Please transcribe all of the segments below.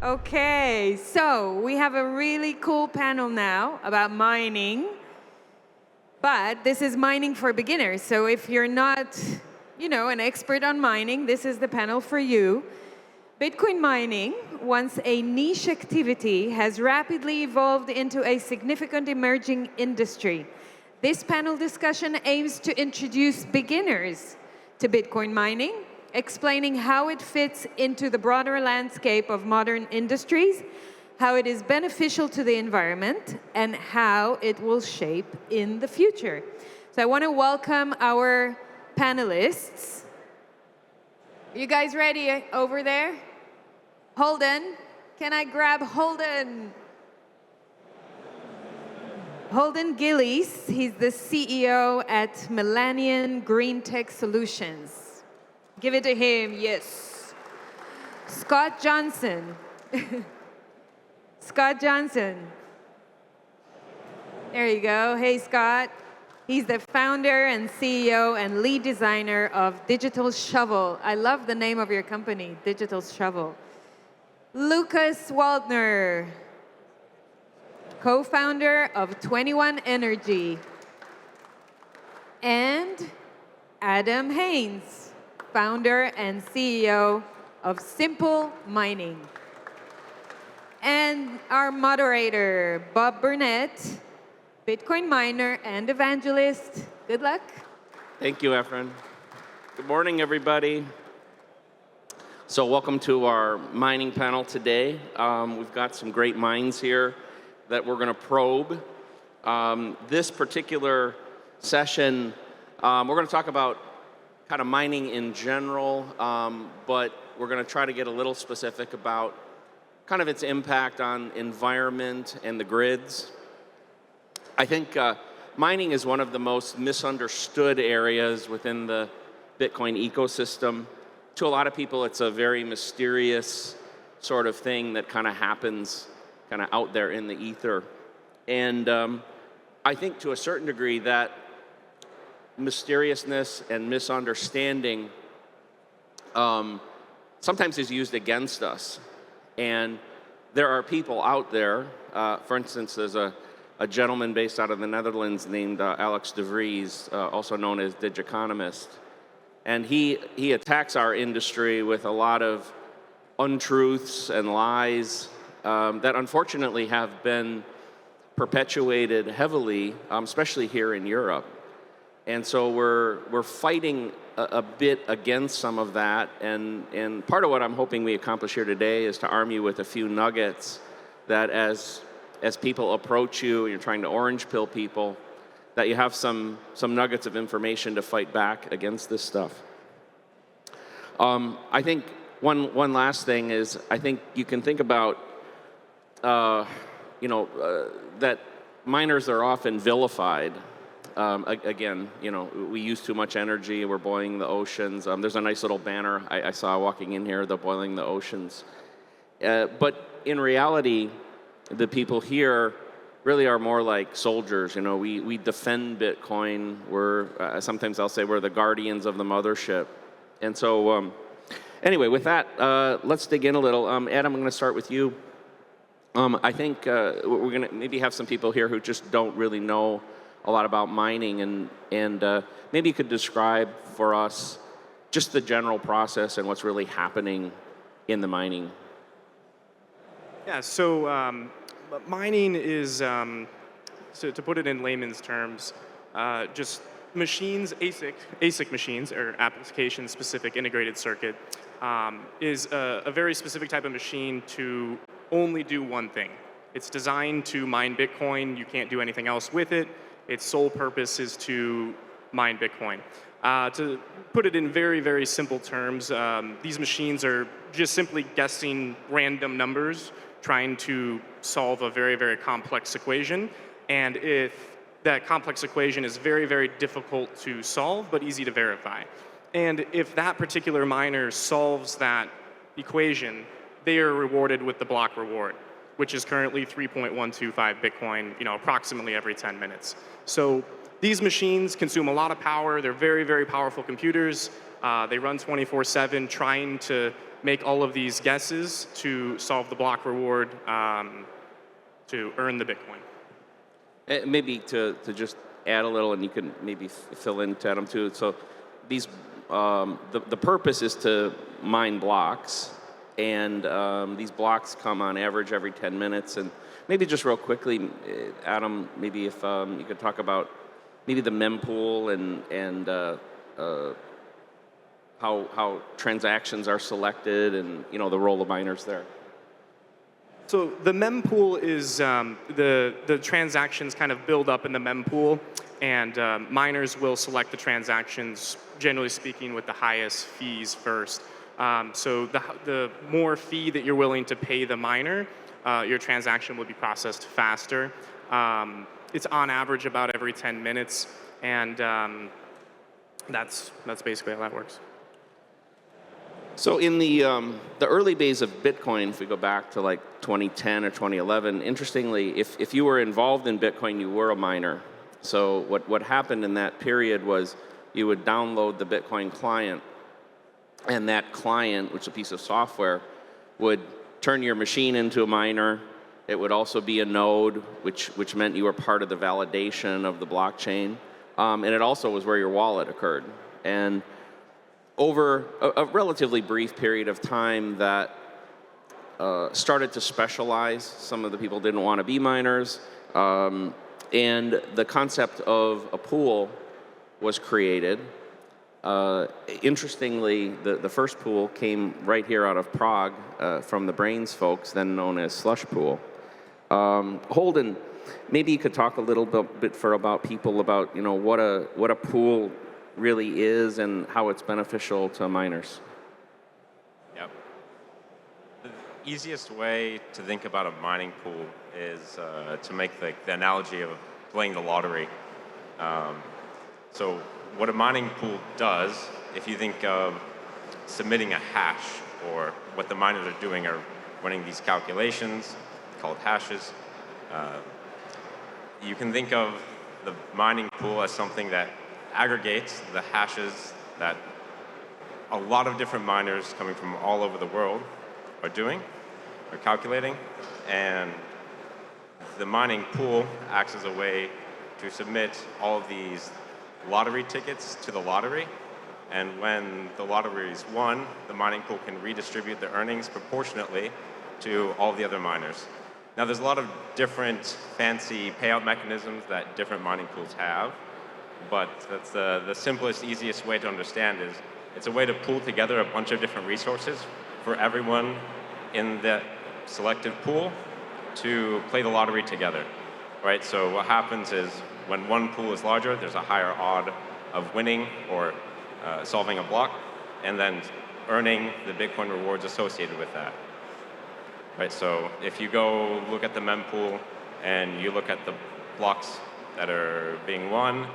Okay, so we have a really cool panel now about mining, but this is mining for beginners. So if you're not, an expert on mining, this is the panel for you. Bitcoin mining, once a niche activity, has rapidly evolved into a significant emerging industry. This panel discussion aims to introduce beginners to Bitcoin mining, explaining how it fits into the broader landscape of modern industries, how it is beneficial to the environment, and how it will shape in the future. So I want to welcome our panelists. Are you guys ready over there? Holden, can I grab Holden? Holden Guillies, he's the CEO at Millennium Green Tech Solutions. Give it to him, yes. Scot Johnson. Scot Johnson. There you go. Hey, Scot. He's the founder and CEO and lead designer of Digital Shovel. I love the name of your company, Digital Shovel. Lukas Waldner, co-founder of 21 Energy. And Adam Haynes, founder and CEO of Simple Mining. And our moderator, Bob Burnett, Bitcoin miner and evangelist. Good luck. Thank you, Efren. Good morning, everybody. So welcome to our mining panel today. We've got some great mines here that we're going to probe. This particular session, we're going to talk about kind of mining in general, but we're going to try to get a little specific about kind of its impact on environment and the grids. I think mining is one of the most misunderstood areas within the Bitcoin ecosystem. To a lot of people, it's a very mysterious sort of thing that kind of happens kind of out there in the ether. And I think to a certain degree that mysteriousness and misunderstanding sometimes is used against us. And there are people out there, for instance, there's a gentleman based out of the Netherlands named Alex de Vries, also known as Digiconomist. And he attacks our industry with a lot of untruths and lies that unfortunately have been perpetuated heavily, especially here in Europe. And so we're fighting a bit against some of that, and part of what I'm hoping we accomplish here today is to arm you with a few nuggets that as people approach you, and you're trying to orange pill people, that you have some nuggets of information to fight back against this stuff. I think one last thing is I think you can think about that miners are often vilified. Again, we use too much energy, we're boiling the oceans. There's a nice little banner I saw walking in here, the boiling the oceans. But in reality, the people here really are more like soldiers. We defend Bitcoin. Sometimes I'll say we're the guardians of the mothership. And so, anyway, with that, let's dig in a little. Adam, I'm going to start with you. I think we're going to maybe have some people here who just don't really know a lot about mining, and maybe you could describe for us just the general process and what's really happening in the mining. Yeah, so mining is, so to put it in layman's terms, just machines, ASIC machines, or application-specific integrated circuit, is a very specific type of machine to only do one thing. It's designed to mine Bitcoin. You can't do anything else with it. Its sole purpose is to mine Bitcoin. To put it in very, very simple terms, these machines are just simply guessing random numbers, trying to solve a very, very complex equation. And if that complex equation is very, very difficult to solve, but easy to verify. And if that particular miner solves that equation, they are rewarded with the block reward, which is currently 3.125 Bitcoin, approximately every 10 minutes. So These machines consume a lot of power. They're very, very powerful computers. They run 24/7 trying to make all of these guesses to solve the block reward to earn the Bitcoin. Maybe to just add a little, and you can maybe fill in, Adam, too. So these, the purpose is to mine blocks, and these blocks come on average every 10 minutes. And maybe just real quickly, Adam, maybe if you could talk about maybe the mempool and how transactions are selected, and the role of miners there. So the mempool is the transactions kind of build up in the mempool, and miners will select the transactions, generally speaking, with the highest fees first. So the more fee that you're willing to pay the miner, your transaction will be processed faster. It's on average about every 10 minutes, and that's basically how that works. So in the early days of Bitcoin, if we go back to like 2010 or 2011, interestingly, if you were involved in Bitcoin, you were a miner. So what happened in that period was you would download the Bitcoin client, and that client, which is a piece of software, would turn your machine into a miner. It would also be a node, which meant you were part of the validation of the blockchain. And it also was where your wallet occurred. And over a relatively brief period of time, that started to specialize. Some of the people didn't want to be miners. And the concept of a pool was created. Interestingly, the first pool came right here out of Prague from the Brains folks, then known as Slush Pool. Holden, maybe you could talk a little bit about people about what a pool really is and how it's beneficial to miners. Yep. The easiest way to think about a mining pool is to make the analogy of playing the lottery. So what a mining pool does, if you think of submitting a hash, or what the miners are doing are running these calculations called hashes. You can think of the mining pool as something that aggregates the hashes that a lot of different miners coming from all over the world are doing, are calculating, and the mining pool acts as a way to submit all of these lottery tickets to the lottery, and when the lottery is won, the mining pool can redistribute the earnings proportionately to all the other miners. Now, there's a lot of different fancy payout mechanisms that different mining pools have, but that's the simplest, easiest way to understand is it's a way to pool together a bunch of different resources for everyone in that selected pool to play the lottery together, right? So what happens is when one pool is larger, there's a higher odd of winning or solving a block, and then earning the Bitcoin rewards associated with that. Right, so if you go look at the mempool and you look at the blocks that are being won,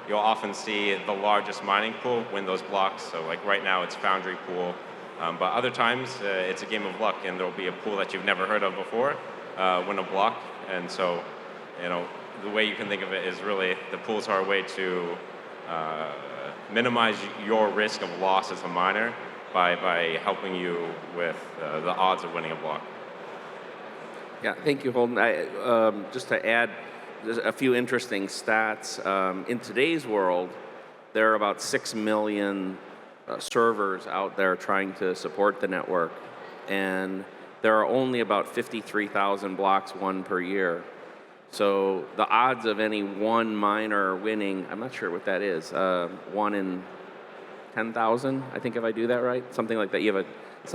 you'll often see the largest mining pool win those blocks. So like right now it's Foundry Pool, but other times it's a game of luck, and there'll be a pool that you've never heard of before win a block. And so, the way you can think of it is really the pools are a way to minimize your risk of loss as a miner by helping you with the odds of winning a block. Yeah, thank you, Holden. Just to add a few interesting stats. In today's world, there are about 6 million servers out there trying to support the network, and there are only about 53,000 blocks won per year. So the odds of any one miner winning, I'm not sure what that is, 1 in 10,000, I think, if I do that right, something like that. You have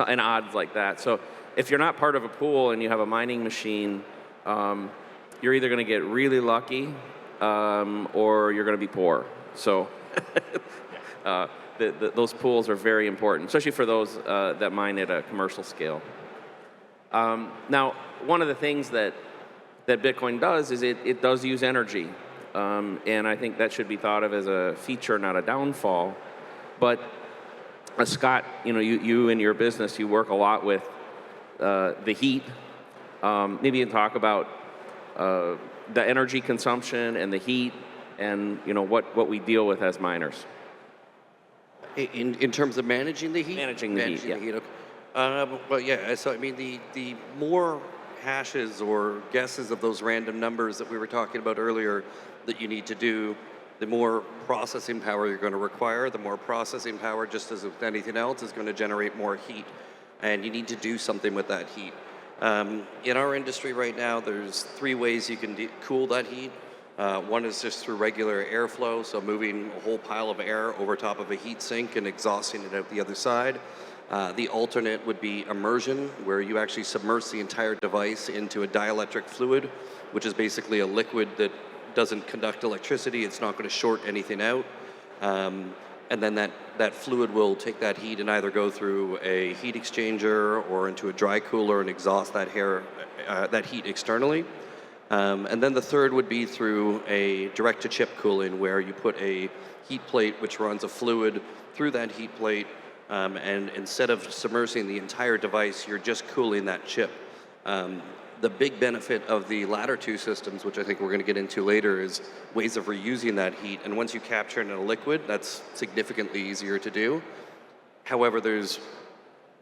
an odds like that. So if you're not part of a pool and you have a mining machine, you're either going to get really lucky or you're going to be poor. So those pools are very important, especially for those that mine at a commercial scale. Now, one of the things that Bitcoin does is it does use energy. And I think that should be thought of as a feature, not a downfall. But Scot, you in your business, you work a lot with the heat. Maybe you can talk about the energy consumption and the heat and what we deal with as miners. In terms of managing the heat? Managing the heat, yeah. Okay. Well, yeah, so I mean, the more hashes or guesses of those random numbers that we were talking about earlier that you need to do, the more processing power you're going to require. The more processing power, just as with anything else, is going to generate more heat. And you need to do something with that heat. In our industry right now, there's 3 ways you can cool that heat. One is just through regular airflow, so moving a whole pile of air over top of a heat sink and exhausting it out the other side. The alternate would be immersion, where you actually submerge the entire device into a dielectric fluid, which is basically a liquid that doesn't conduct electricity. It's not going to short anything out. And then that fluid will take that heat and either go through a heat exchanger or into a dry cooler and exhaust that heat externally. And then the third would be through a direct-to-chip cooling, where you put a heat plate which runs a fluid through that heat plate, and instead of submersing the entire device, you're just cooling that chip. The big benefit of the latter 2 systems, which I think we're going to get into later, is ways of reusing that heat. And once you capture it in a liquid, that's significantly easier to do. However, there's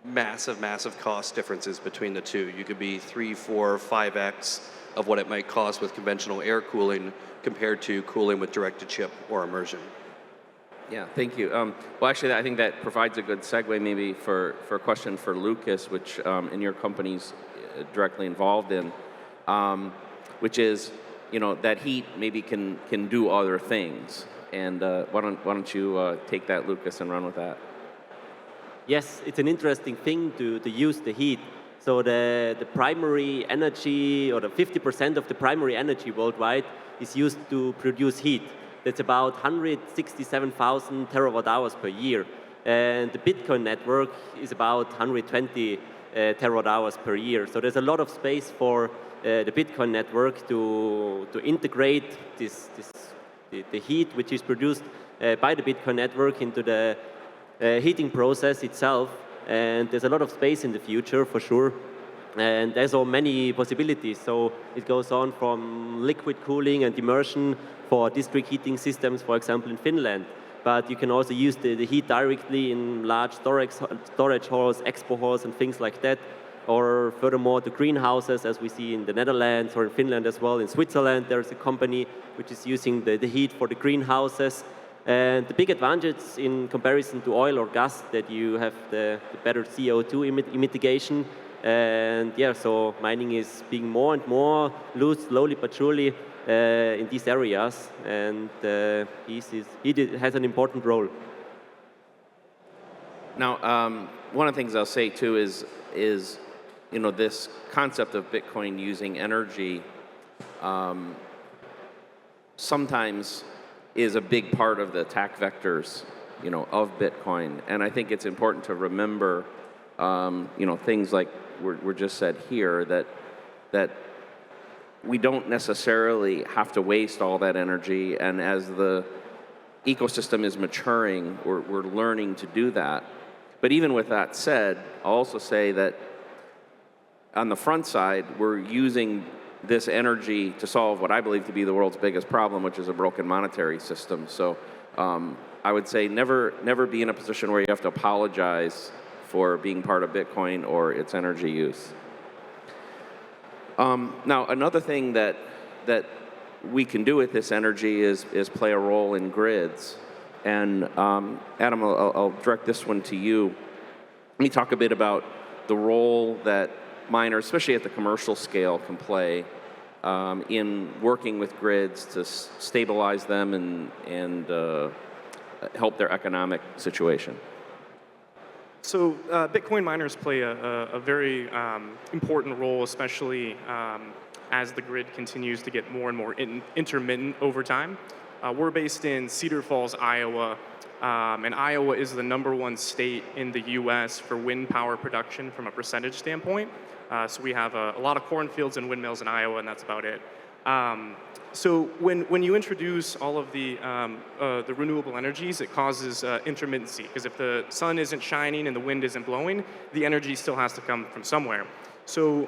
massive cost differences between the 2. You could be 3, 4, 5x of what it might cost with conventional air cooling compared to cooling with direct-to-chip or immersion. Yeah, thank you. Well, actually, I think that provides a good segue maybe for a question for Lukas, which in your company's directly involved in, which is, that heat maybe can do other things. And why don't you take that, Lukas, and run with that? Yes, it's an interesting thing to use the heat. So the primary energy, or the 50% of the primary energy worldwide, is used to produce heat. That's about 167,000 terawatt hours per year. And the Bitcoin network is about 120 terawatt hours per year. So there's a lot of space for the Bitcoin network to integrate the heat which is produced by the Bitcoin network into the heating process itself. And there's a lot of space in the future, for sure. And there's so many possibilities. So it goes on from liquid cooling and immersion for district heating systems, for example, in Finland. But you can also use the heat directly in large storage halls, expo halls, and things like that. Or furthermore, the greenhouses, as we see in the Netherlands or in Finland as well. In Switzerland, there's a company which is using the heat for the greenhouses. And the big advantage in comparison to oil or gas, that you have the better CO2 mitigation. And yeah, so mining is being more and more loose, slowly but surely, in these areas. And he has an important role. Now, one of the things I'll say too is this concept of Bitcoin using energy sometimes is a big part of the attack vectors, of Bitcoin. And I think it's important to remember, things like were just said here, that we don't necessarily have to waste all that energy. And as the ecosystem is maturing, we're learning to do that. But even with that said, I'll also say that on the front side, we're using this energy to solve what I believe to be the world's biggest problem, which is a broken monetary system. So I would say never be in a position where you have to apologize for being part of Bitcoin or its energy use. Now, another thing that we can do with this energy is play a role in grids. And Adam, I'll direct this one to you. Let me talk a bit about the role that miners, especially at the commercial scale, can play in working with grids to stabilize them and help their economic situation. So Bitcoin miners play a very important role, especially as the grid continues to get more and more intermittent over time. We're based in Cedar Falls, Iowa, and Iowa is the #1 state in the U.S. for wind power production from a percentage standpoint. So we have a lot of cornfields and windmills in Iowa, and that's about it. So when you introduce all of the renewable energies, it causes intermittency, because if the sun isn't shining and the wind isn't blowing, the energy still has to come from somewhere. So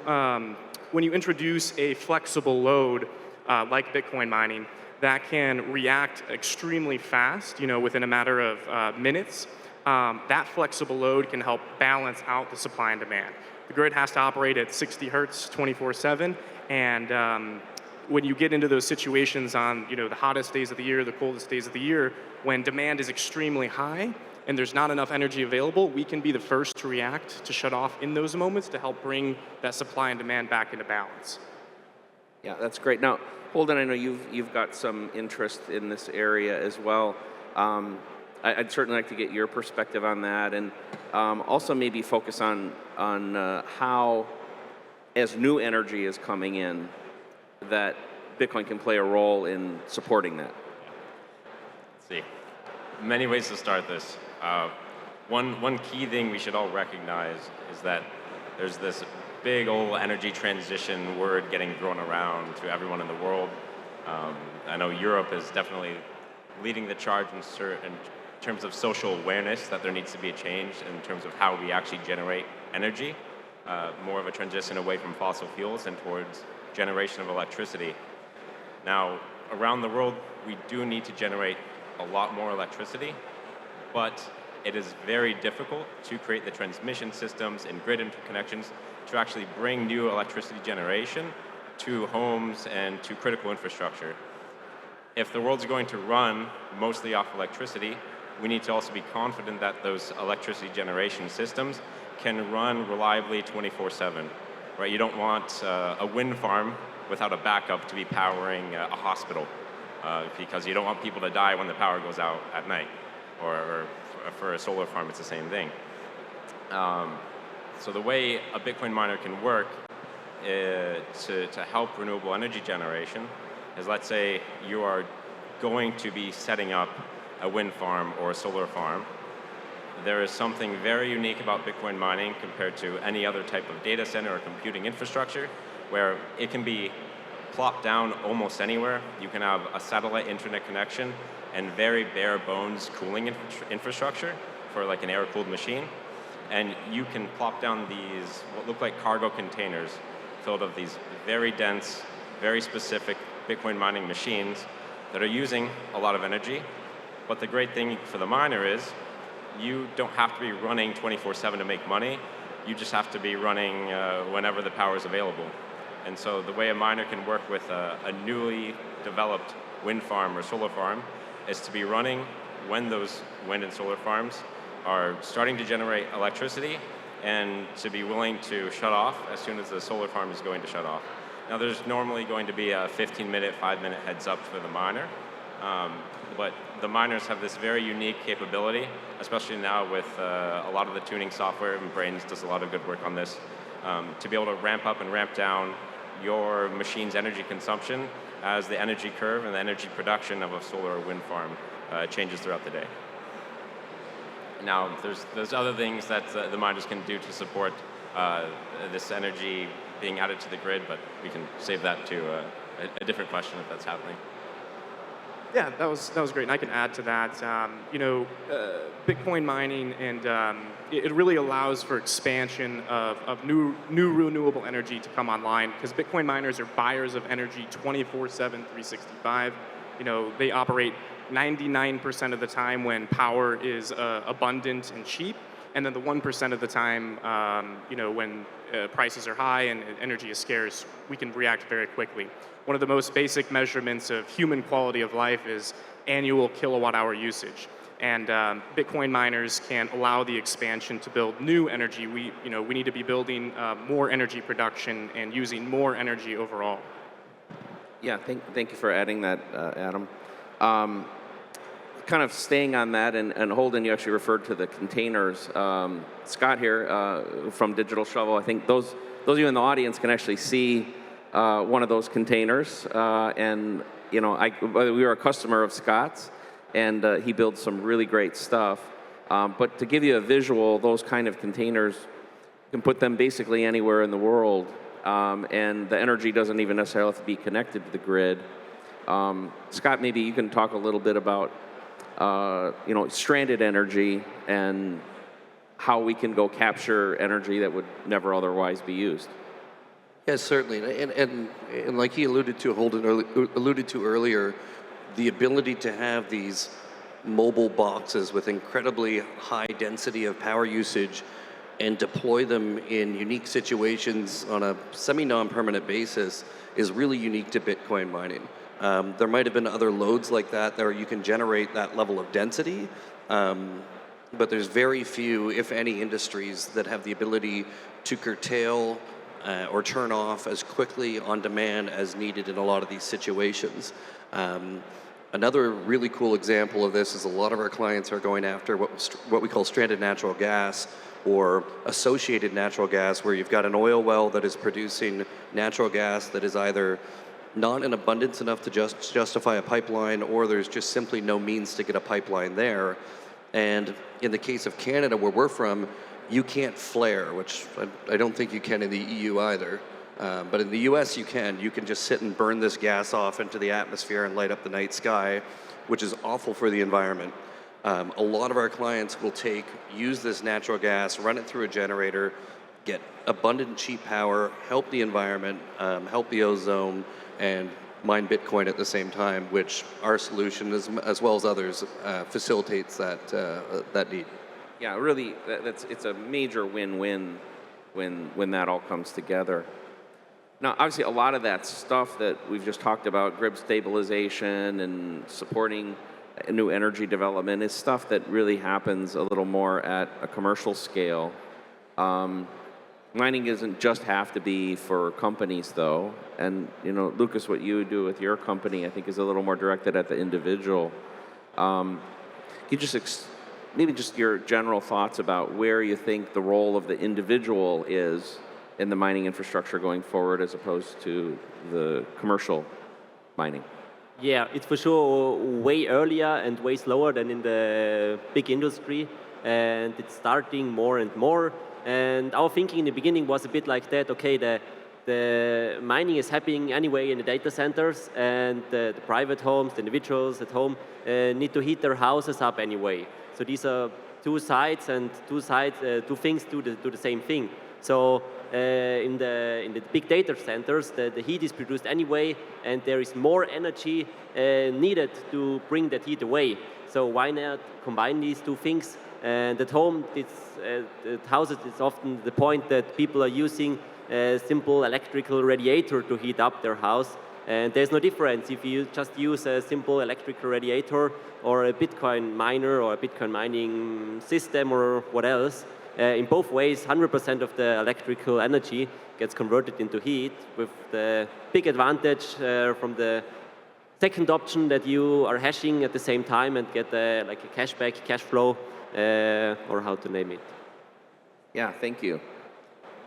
when you introduce a flexible load like Bitcoin mining, that can react extremely fast, within a matter of minutes. That flexible load can help balance out the supply and demand. The grid has to operate at 60 hertz 24/7, and when you get into those situations on the hottest days of the year, the coldest days of the year, when demand is extremely high and there's not enough energy available, we can be the first to react to shut off in those moments to help bring that supply and demand back into balance. Yeah, that's great. Now, Holden, I know you've got some interest in this area as well. I'd certainly like to get your perspective on that, and also maybe focus on how, as new energy is coming in, that Bitcoin can play a role in supporting that. Let's see. Many ways to start this. One key thing we should all recognize is that there's this big old energy transition word getting thrown around to everyone in the world. I know Europe is definitely leading the charge in terms of social awareness that there needs to be a change in terms of how we actually generate energy, more of a transition away from fossil fuels and towards generation of electricity. Now, around the world, we do need to generate a lot more electricity, but it is very difficult to create the transmission systems and grid interconnections to actually bring new electricity generation to homes and to critical infrastructure. If the world's going to run mostly off electricity, we need to also be confident that those electricity generation systems can run reliably 24/7. Right? You don't want a wind farm without a backup to be powering a hospital, because you don't want people to die when the power goes out at night. Or for a solar farm, it's the same thing. So the way a Bitcoin miner can work to help renewable energy generation is, let's say you are going to be setting up a wind farm or a solar farm. There is something very unique about Bitcoin mining compared to any other type of data center or computing infrastructure, where it can be plopped down almost anywhere. You can have a satellite internet connection and very bare bones cooling infrastructure for like an air-cooled machine. And you can plop down these what look like cargo containers filled of these very dense, very specific Bitcoin mining machines that are using a lot of energy. But the great thing for the miner is you don't have to be running 24/7 to make money. You just have to be running whenever the power is available. And so the way a miner can work with a newly developed wind farm or solar farm is to be running when those wind and solar farms are starting to generate electricity, and to be willing to shut off as soon as the solar farm is going to shut off. Now, there's normally going to be a 15-minute, 5-minute heads up for the miner, but the miners have this very unique capability, especially now with a lot of the tuning software, and Brains does a lot of good work on this, to be able to ramp up and ramp down your machine's energy consumption as the energy curve and the energy production of a solar or wind farm changes throughout the day. Now, there's other things that the miners can do to support this energy being added to the grid, but we can save that to a different question if that's happening. Yeah, that was great, and I can add to that. Bitcoin mining, and it really allows for expansion of new renewable energy to come online, because Bitcoin miners are buyers of energy 24/7, 365. They operate 99% of the time when power is abundant and cheap, and then the 1% of the time, when prices are high and energy is scarce, we can react very quickly. One of the most basic measurements of human quality of life is annual kilowatt-hour usage, and Bitcoin miners can allow the expansion to build new energy. We need to be building more energy production and using more energy overall. Yeah, thank you for adding that, Adam. Kind of staying on that, and Holden, you actually referred to the containers. Scott here from Digital Shovel, I think those of you in the audience can actually see one of those containers. And we were a customer of Scot's, and he builds some really great stuff. But to give you a visual, those kind of containers, you can put them basically anywhere in the world, and the energy doesn't even necessarily have to be connected to the grid. Scott, maybe you can talk a little bit about stranded energy and how we can go capture energy that would never otherwise be used. Yes, certainly, and like he alluded to, Holden alluded to earlier, the ability to have these mobile boxes with incredibly high density of power usage and deploy them in unique situations on a semi-non-permanent basis is really unique to Bitcoin mining. There might have been other loads like that where you can generate that level of density, but there's very few, if any, industries that have the ability to curtail or turn off as quickly on demand as needed in a lot of these situations. Another really cool example of this is a lot of our clients are going after what we call stranded natural gas or associated natural gas, where you've got an oil well that is producing natural gas that is either not in abundance enough to justify a pipeline, or there's just simply no means to get a pipeline there. And in the case of Canada, where we're from, you can't flare, which I don't think you can in the EU either. But in the US, you can. You can just sit and burn this gas off into the atmosphere and light up the night sky, which is awful for the environment. A lot of our clients will use this natural gas, run it through a generator, get abundant, cheap power, help the environment, help the ozone, and mine Bitcoin at the same time, which our solution, as well as others, facilitates that need. Yeah, really, it's a major win-win when that all comes together. Now, obviously, a lot of that stuff that we've just talked about, grid stabilization and supporting new energy development, is stuff that really happens a little more at a commercial scale. Mining doesn't just have to be for companies, though. And, Lukas, what you do with your company, I think, is a little more directed at the individual. Can you just maybe just your general thoughts about where you think the role of the individual is in the mining infrastructure going forward as opposed to the commercial mining? Yeah, it's for sure way earlier and way slower than in the big industry, and it's starting more and more. And our thinking in the beginning was a bit like that. Okay, the mining is happening anyway in the data centers, and the private homes, the individuals at home need to heat their houses up anyway. So these are two sides, and two things do the same thing. So in the big data centers, the heat is produced anyway, and there is more energy needed to bring that heat away. So why not combine these two things? And at home, at houses, it's often the point that people are using a simple electrical radiator to heat up their house. And there's no difference if you just use a simple electrical radiator or a Bitcoin miner or a Bitcoin mining system or what else. In both ways, 100% of the electrical energy gets converted into heat, with the big advantage from the second option that you are hashing at the same time and get like a cashback, cash flow, or how to name it. Yeah, thank you.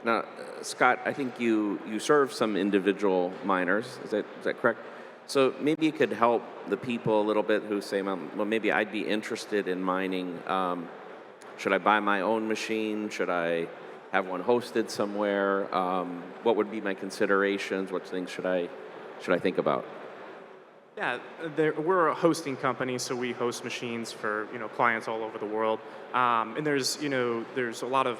Now, Scot, I think you serve some individual miners. Is that correct? So maybe you could help the people a little bit who say, well, maybe I'd be interested in mining. Should I buy my own machine? Should I have one hosted somewhere? What would be my considerations? What things should I think about? Yeah, we're a hosting company, so we host machines for clients all over the world. And there's a lot of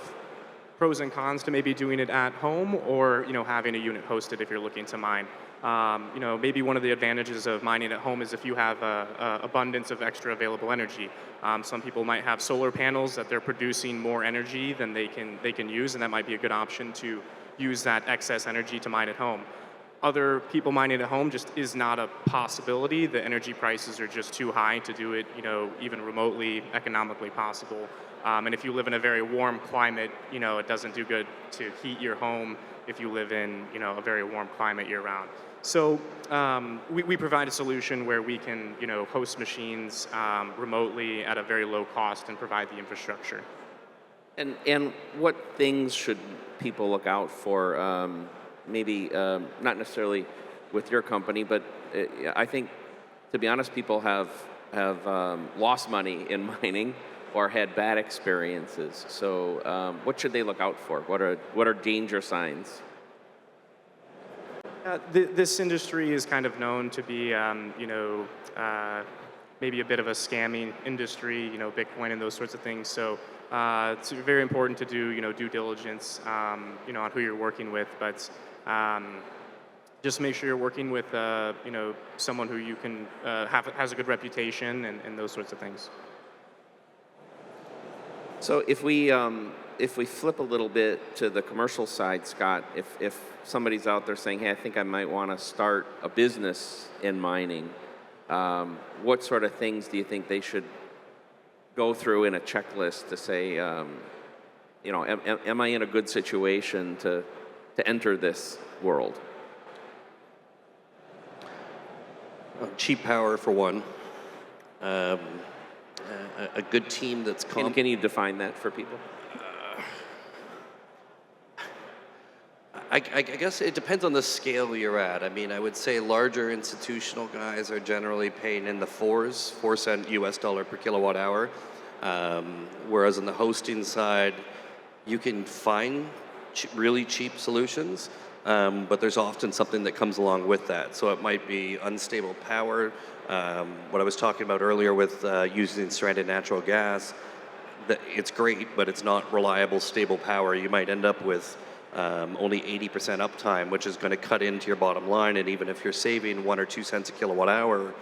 pros and cons to maybe doing it at home or having a unit hosted if you're looking to mine. Maybe one of the advantages of mining at home is if you have a abundance of extra available energy. Some people might have solar panels that they're producing more energy than they can use, and that might be a good option to use that excess energy to mine at home. Other people mining at home just is not a possibility. The energy prices are just too high to do it, even remotely economically possible. And if you live in a very warm climate, it doesn't do good to heat your home if you live in, a very warm climate year-round. So we provide a solution where we can, host machines remotely at a very low cost and provide the infrastructure. And what things should people look out for? Maybe not necessarily with your company, but I think, to be honest, people have lost money in mining or had bad experiences. So what should they look out for? What are danger signs? This industry is kind of known to be, maybe a bit of a scamming industry, Bitcoin and those sorts of things. So it's very important to do, due diligence, on who you're working with. But just make sure you're working with someone who you can has a good reputation and those sorts of things. So if we flip a little bit to the commercial side, Scott, if somebody's out there saying, hey, I think I might want to start a business in mining, what sort of things do you think they should go through in a checklist to say, am I in a good situation to enter this world? Cheap power for one. A good team that's Can you define that for people? I guess it depends on the scale you're at. I mean, I would say larger institutional guys are generally paying in the 4 cent US dollar per kilowatt hour. Whereas on the hosting side, you can find really cheap solutions, but there's often something that comes along with that. So it might be unstable power. What I was talking about earlier with using stranded natural gas, it's great, but it's not reliable, stable power. You might end up with only 80% uptime, which is going to cut into your bottom line. And even if you're saving 1 or 2 cents a kilowatt hour,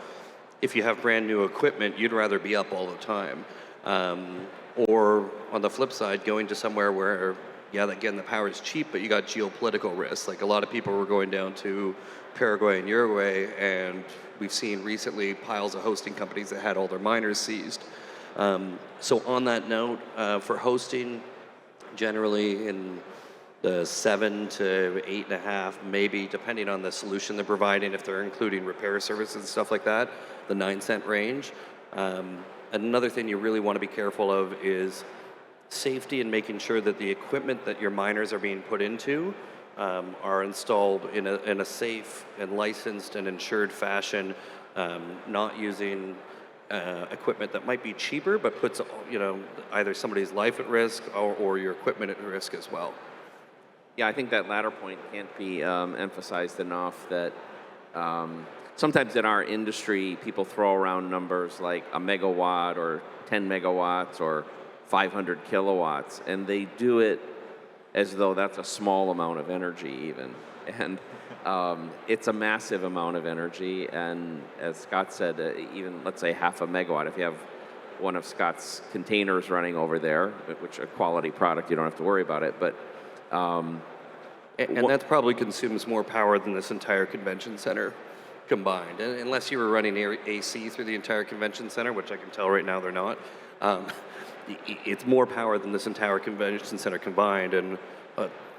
if you have brand new equipment, you'd rather be up all the time. Or on the flip side, going to somewhere where, yeah, again, the power is cheap, but you got geopolitical risks. Like a lot of people were going down to Paraguay and Uruguay, and we've seen recently piles of hosting companies that had all their miners seized. So on that note, for hosting, generally in the 7 to 8.5, maybe, depending on the solution they're providing, if they're including repair services and stuff like that, the 9 cent range. Another thing you really want to be careful of is safety and making sure that the equipment that your miners are being put into are installed in a safe and licensed and insured fashion, not using equipment that might be cheaper but puts either somebody's life at risk or your equipment at risk as well. Yeah, I think that latter point can't be emphasized enough, that sometimes in our industry, people throw around numbers like a megawatt or 10 megawatts or 500 kilowatts, and they do it as though that's a small amount of energy even. And it's a massive amount of energy, and as Scott said, even let's say half a megawatt, if you have one of Scott's containers running over there, which a quality product, you don't have to worry about it, but and that probably consumes more power than this entire convention center combined. And unless you were running AC through the entire convention center, which I can tell right now they're not, it's more power than this entire convention center combined. And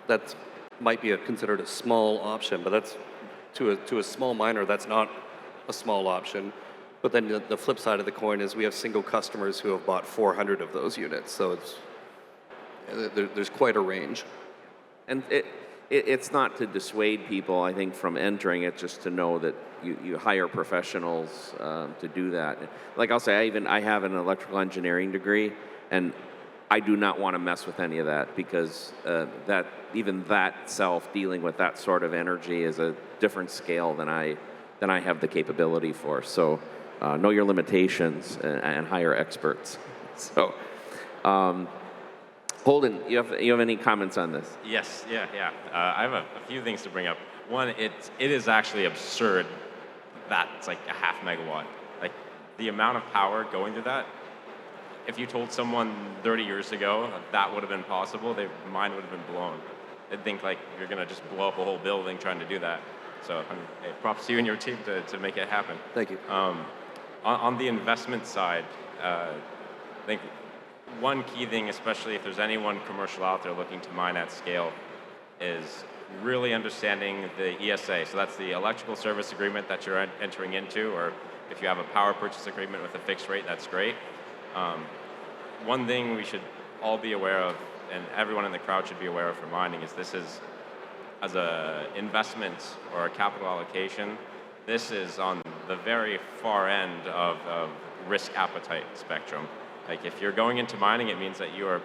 that might be considered a small option, but that's to a small miner, that's not a small option. But then the flip side of the coin is we have single customers who have bought 400 of those units. So there's quite a range. And it's not to dissuade people, I think, from entering it, just to know that you hire professionals to do that. Like I'll say, I have an electrical engineering degree, and I do not want to mess with any of that, because that self dealing with that sort of energy is a different scale than I have the capability for. So know your limitations and hire experts. So. Holden, you have any comments on this? Yes, yeah. I have a few things to bring up. One, it is actually absurd that it's like a half megawatt. Like the amount of power going to that, if you told someone 30 years ago that would have been possible, their mind would have been blown. They'd think like you're gonna just blow up a whole building trying to do that. So hey, props to you and your team to make it happen. Thank you. On the investment side, I think one key thing, especially if there's anyone commercial out there looking to mine at scale, is really understanding the ESA. So that's the electrical service agreement that you're entering into, or if you have a power purchase agreement with a fixed rate, that's great. One thing we should all be aware of, and everyone in the crowd should be aware of for mining, is this is, as an investment or a capital allocation, this is on the very far end of risk appetite spectrum. Like if you're going into mining, it means that you are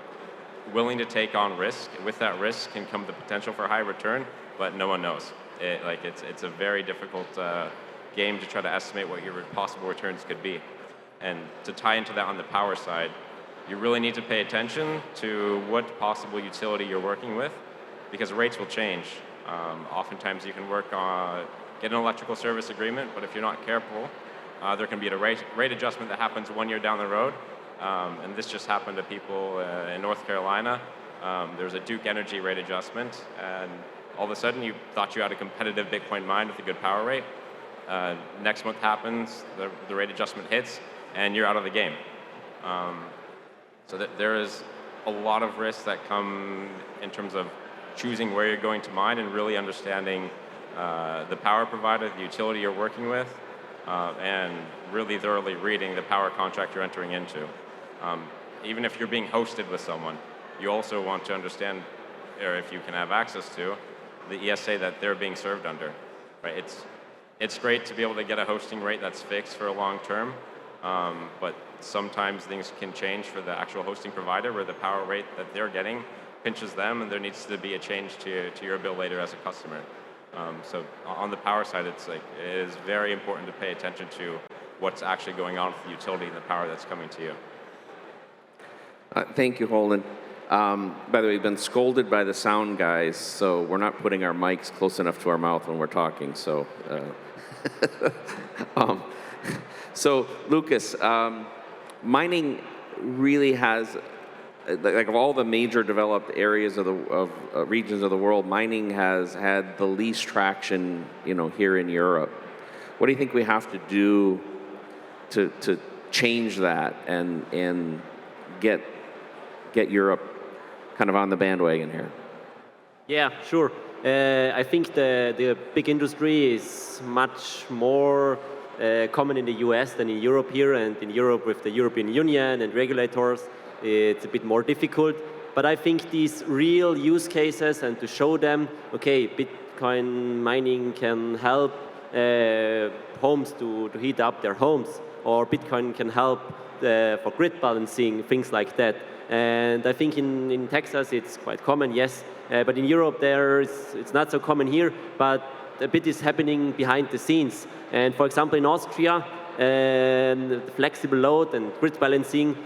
willing to take on risk. With that risk can come the potential for high return, but no one knows. It's a very difficult game to try to estimate what your possible returns could be. And to tie into that on the power side, you really need to pay attention to what possible utility you're working with, because rates will change Oftentimes you can get an electrical service agreement, but if you're not careful, there can be a rate adjustment that happens 1 year down the road. And this just happened to people in North Carolina. There was a Duke Energy rate adjustment, and all of a sudden you thought you had a competitive Bitcoin mine with a good power rate. Next month happens, the rate adjustment hits, and you're out of the game. So that there is a lot of risks that come in terms of choosing where you're going to mine and really understanding the power provider, the utility you're working with, and really thoroughly reading the power contract you're entering into. Even if you're being hosted with someone, you also want to understand, or if you can have access to, the ESA that they're being served under. Right? It's great to be able to get a hosting rate that's fixed for a long term, but sometimes things can change for the actual hosting provider where the power rate that they're getting pinches them, and there needs to be a change to your bill later as a customer. So on the power side, it is very important to pay attention to what's actually going on with the utility and the power that's coming to you. Thank you, Holden. By the way, we've been scolded by the sound guys, so we're not putting our mics close enough to our mouth when we're talking. So, so Lukas, mining really has, like of all the major developed areas of regions of the world, mining has had the least traction, here in Europe. What do you think we have to do to change that and get Europe kind of on the bandwagon here? Yeah, sure. I think the big industry is much more common in the US than in Europe here, and in Europe with the European Union and regulators, it's a bit more difficult. But I think these real use cases, and to show them, okay, Bitcoin mining can help homes to heat up their homes, or Bitcoin can help for grid balancing, things like that. And I think in Texas it's quite common, yes, but in Europe it's not so common here, but a bit is happening behind the scenes. And for example, in Austria, the flexible load and grid balancing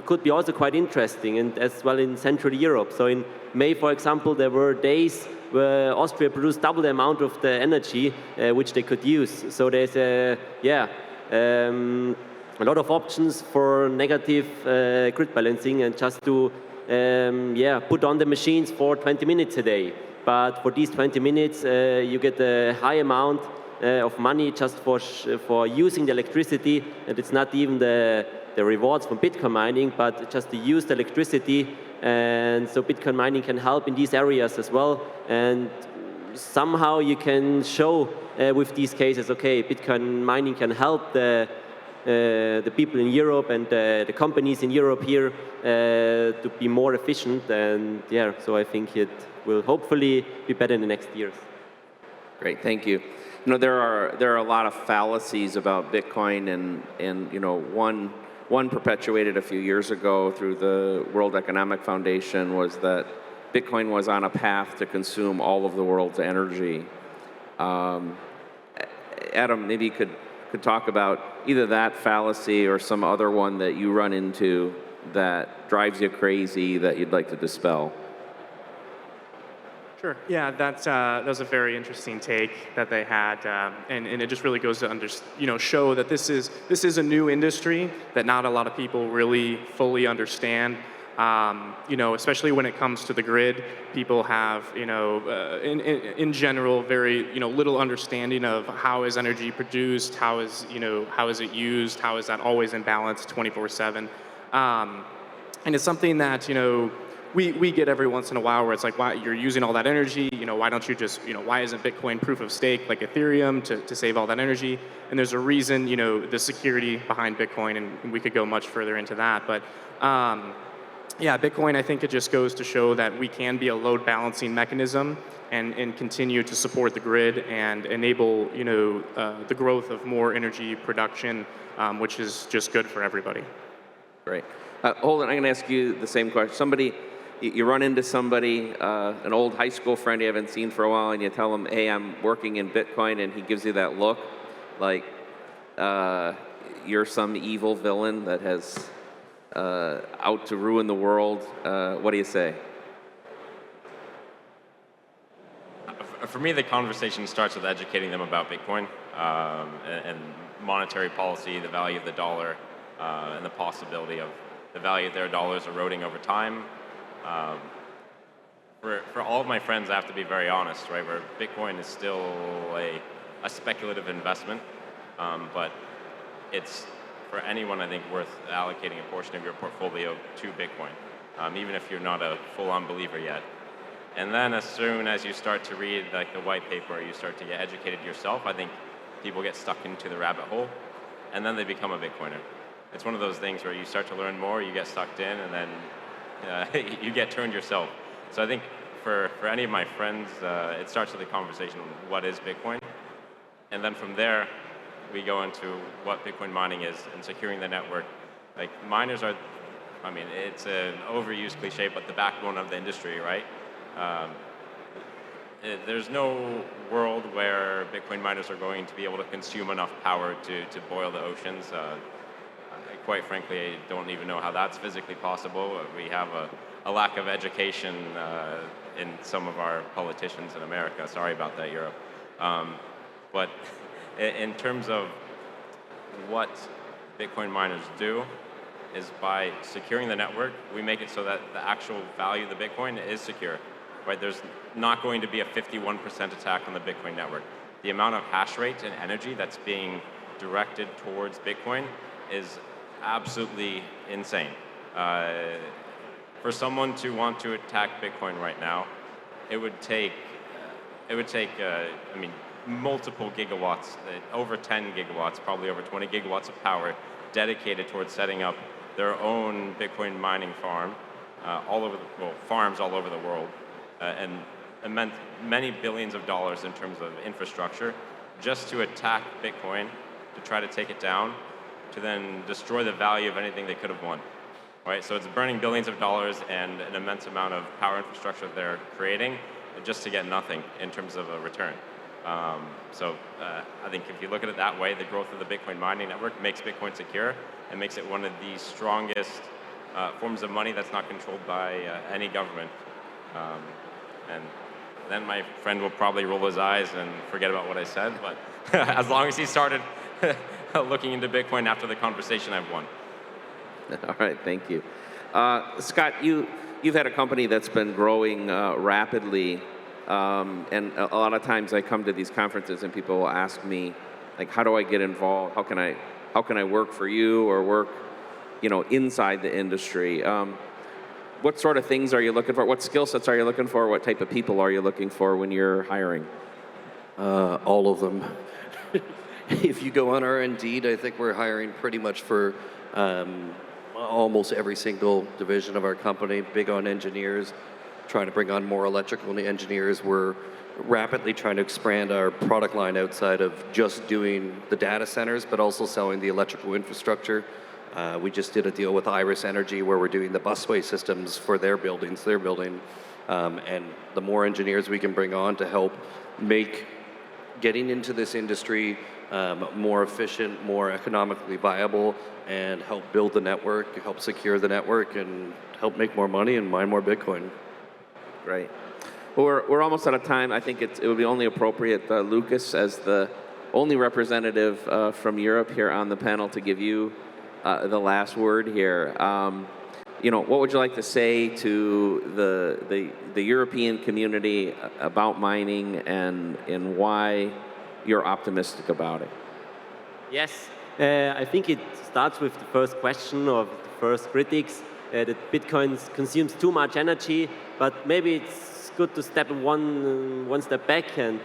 could be also quite interesting, and as well in Central Europe. So in May, for example, there were days where Austria produced double the amount of the energy which they could use. So there's a lot of options for negative grid balancing, and just to put on the machines for 20 minutes a day. But for these 20 minutes, you get a high amount of money just for using the electricity, and it's not even the rewards from Bitcoin mining, but just to use the electricity. And so Bitcoin mining can help in these areas as well. And somehow you can show with these cases, okay, Bitcoin mining can help the people in Europe and the companies in Europe here to be more efficient, and so I think it will hopefully be better in the next years. Great, thank you. There are a lot of fallacies about Bitcoin, and one perpetuated a few years ago through the World Economic Foundation was that Bitcoin was on a path to consume all of the world's energy. Adam, maybe you could talk about either that fallacy or some other one that you run into that drives you crazy that you'd like to dispel. Sure. Yeah, that was a very interesting take that they had, and it just really goes to show that this is a new industry that not a lot of people really fully understand. Especially when it comes to the grid, people have, in general, very, little understanding of how is energy produced, how is it used, how is that always in balance 24/7, and it's something that, we get every once in a while where it's like, why you're using all that energy, why don't you just, why isn't Bitcoin proof of stake like Ethereum to save all that energy? And there's a reason, the security behind Bitcoin, and we could go much further into that, but Bitcoin, I think it just goes to show that we can be a load balancing mechanism and continue to support the grid and enable, the growth of more energy production, which is just good for everybody. Great. Holden, I'm going to ask you the same question. You run into somebody, an old high school friend you haven't seen for a while, and you tell him, hey, I'm working in Bitcoin, and he gives you that look like you're some evil villain that has out to ruin the world. What do you say? for me, the conversation starts with educating them about Bitcoin and monetary policy, the value of the dollar, and the possibility of the value of their dollars eroding over time. For all of my friends, I have to be very honest, right? Where Bitcoin is still a speculative investment, but it's for anyone, I think, worth allocating a portion of your portfolio to Bitcoin, even if you're not a full-on believer yet. And then as soon as you start to read like the white paper, you start to get educated yourself, I think people get stuck into the rabbit hole, and then they become a Bitcoiner. It's one of those things where you start to learn more, you get sucked in, and then you get turned yourself. So I think for any of my friends, it starts with a conversation on what is Bitcoin, and then from there, we go into what Bitcoin mining is and securing the network. Like miners are, I mean, it's an overused cliche, but the backbone of the industry, right? There's no world where Bitcoin miners are going to be able to consume enough power to boil the oceans. Quite frankly, I don't even know how that's physically possible. We have a lack of education in some of our politicians in America. Sorry about that, Europe. But in terms of what Bitcoin miners do, is by securing the network, we make it so that the actual value of the Bitcoin is secure. Right? There's not going to be a 51% attack on the Bitcoin network. The amount of hash rate and energy that's being directed towards Bitcoin is absolutely insane. For someone to want to attack Bitcoin right now, it would take I mean, multiple gigawatts, over 10 gigawatts, probably over 20 gigawatts of power dedicated towards setting up their own Bitcoin mining farm, farms all over the world. And it meant many billions of dollars in terms of infrastructure just to attack Bitcoin, to try to take it down, to then destroy the value of anything they could have won. Right? So it's burning billions of dollars and an immense amount of power infrastructure they're creating just to get nothing in terms of a return. So I think if you look at it that way, the growth of the Bitcoin mining network makes Bitcoin secure and makes it one of the strongest forms of money that's not controlled by any government. And then my friend will probably roll his eyes and forget about what I said, but as long as he started looking into Bitcoin after the conversation, I've won. All right, thank you. Scott, you've had a company that's been growing rapidly, and a lot of times I come to these conferences and people will ask me, like, how do I get involved? How can I work for you or work, inside the industry? What sort of things are you looking for? What skill sets are you looking for? What type of people are you looking for when you're hiring? All of them. If you go on our Indeed, I think we're hiring pretty much for almost every single division of our company. Big on engineers, trying to bring on more electrical engineers. We're rapidly trying to expand our product line outside of just doing the data centers, but also selling the electrical infrastructure. We just did a deal with Iris Energy where we're doing the busway systems for their buildings, their building. And the more engineers we can bring on to help make getting into this industry more efficient, more economically viable, and help build the network, help secure the network, and help make more money and mine more Bitcoin. Great. Well, we're almost out of time. I think it would be only appropriate, Lukas, as the only representative from Europe here on the panel, to give you the last word here. What would you like to say to the European community about mining and why you're optimistic about it? Yes, I think it starts with the first question of the first critics, that Bitcoin consumes too much energy, but maybe it's good to step one step back and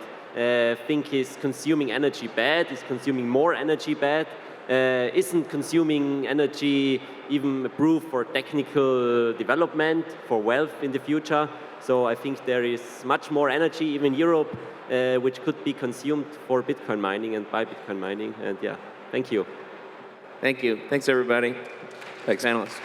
think, is consuming energy bad? Is consuming more energy bad? Isn't consuming energy even a proof for technical development, for wealth in the future? So I think there is much more energy, even in Europe, which could be consumed for Bitcoin mining and by Bitcoin mining. And yeah, thank you. Thank you. Thanks, everybody. Thanks, analysts.